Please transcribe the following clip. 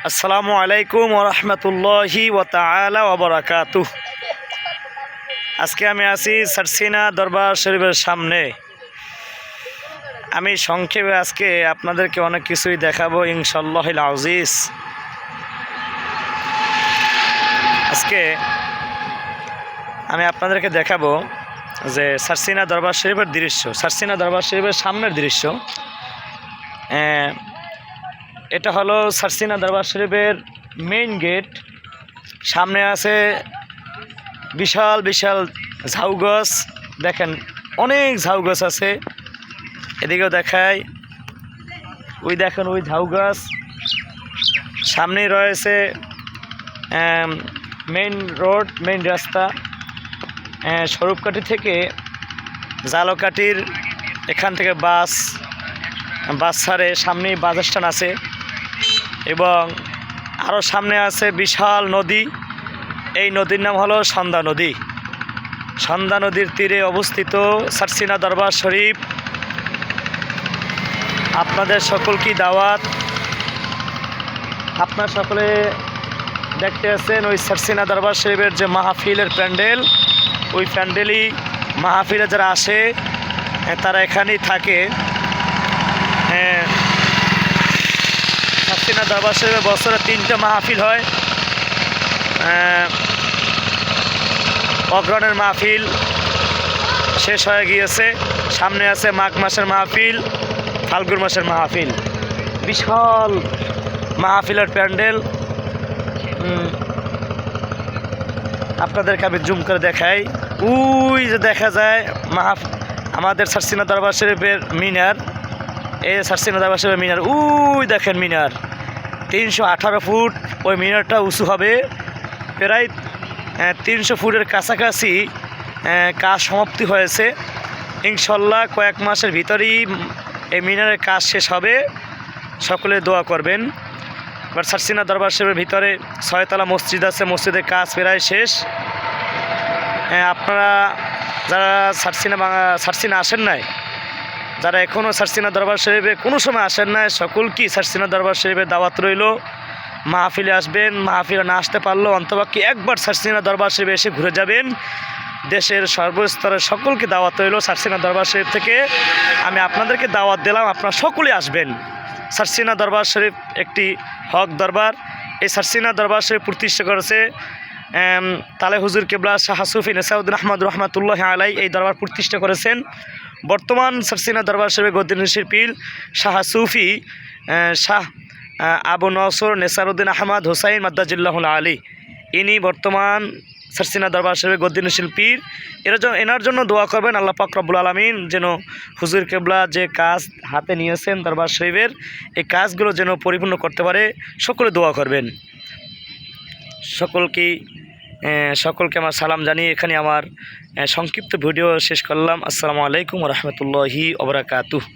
আসসালামু আলাইকুম ওরহমতুল্লাহি ওয়া তাআলা ওয়া বারাকাতুহ। আজকে আমি আছি সারসিনা দরবার শরীফের সামনে। আমি সংক্ষেপে আজকে আপনাদেরকে অনেক কিছুই দেখাবো ইনশাআল্লাহুল আজিজ। আজকে আমি আপনাদেরকে দেখাবো যে সারসিনা দরবার শরীফের দৃশ্য, সারসিনা দরবার শরীফের সামনের দৃশ্য। এটা হলো সারসিনা দরবার শরীফের মেইন গেট। সামনে আছে বিশাল বিশাল ঝাউ গাছ, দেখেন অনেক ঝাউ গাছ আছে। এদিকেও দেখায়, ওই দেখেন ওই ঝাউ গাছ। সামনেই রয়েছে মেইন রোড, মেইন রাস্তা। স্বরূপকাঠি থেকে জালকাঠির এখান থেকে বাস ছাড়ে, সামনেই বাস স্ট্যান্ড আছে এবং আরও সামনে আছে বিশাল নদী। এই নদীর নাম হলো সন্ধ্যা নদী। সন্ধ্যা নদীর তীরে অবস্থিত সারসিনা দরবার শরীফ। আপনাদের সকলকে দাওয়াত। আপনারা সকলে দেখতে আছেন ওই সারসিনা দরবার শরীফের যে মাহফিলের প্যান্ডেল, ওই প্যান্ডেলই মাহফিলে যারা আসে তারা এখানেই থাকে। সারসিনা দরবার শরীফে বছরে 3টা মাহফিল হয়। অগ্রহণের মাহফিল শেষ হয়ে গিয়েছে, সামনে আছে মাঘ মাসের মাহফিল, ফাল্গুন মাসের মাহফিল। বিশাল মাহফিলের প্যান্ডেল আপনাদেরকে আমি জুম করে দেখাই। ওই যে দেখা যায় আমাদের সারসিনা দরবার শরীফের মিনার। এই সারসিনা দরবার শরীফের মিনার, ওই দেখেন মিনার 318 ফুট। ওই মিনারটা উঁচু হবে প্রায় 300 ফুটের কাছাকাছি। কাজ সমাপ্তি হয়েছে, ইনশাল্লাহ কয়েক মাসের ভিতরেই এই মিনারের কাজ শেষ হবে। সকলে দোয়া করবেন। এবার সারসিনা দরবার শরীফের ভিতরে 6তলা মসজিদ আছে, মসজিদের কাজ প্রায় শেষ। আপনারা যারা সারসিনা আসেন নাই, যারা এখনও সারসিনা দরবার শরীফে কোনো সময় আসেন নাই, সকলকেই সারসিনা দরবার শরীফের দাওয়াত রইল। মাহফিলে আসবেন, মাহফিলে না আসতে পারলেও অন্তপক্ষে একবার সারসিনা দরবার শরীফে এসে ঘুরে যাবেন। দেশের সর্বস্তরের সকলকে দাওয়াত রইল। সারসিনা দরবার শরীফ থেকে আমি আপনাদেরকে দাওয়াত দিলাম, আপনারা সকলে আসবেন। সারসিনা দরবার শরীফ একটি হক দরবার। এই সারসিনা দরবার শরীফ প্রতিষ্ঠা করেছে তালে হুজুর কেবলা শাহ সুফি নেসাউদ্দিন আহমদ রহমাতুল্লাহ আলাই। এই দরবার প্রতিষ্ঠা করেছেন। বর্তমান সারসিনা দরবার শরীফের গদ্দিনশীর পীর শাহ সুফি শাহ আবু নসর নেসারুদ্দিন আহমদ হুসাইন মাদ্দাজিল্লাহুল আলী, ইনি বর্তমান সারসিনা দরবার শরীফের গদ্দিনশীল পীর। এনার জন্য দোয়া করবেন। আল্লাহ পাক রব্বুল আলামিন যেন হুজুর কেবলা যে কাজ হাতে নিয়েছেন দরবার শরীফের, এই কাজগুলো যেন পরিপূর্ণ করতে পারে। সকলে দোয়া করবেন। সকলকে আমার সালাম জানিয়ে এখানে আমার সংক্ষিপ্ত ভিডিও শেষ করলাম। আসসালামু আলাইকুম ওয়া রাহমাতুল্লাহি ওয়া বারাকাতুহু।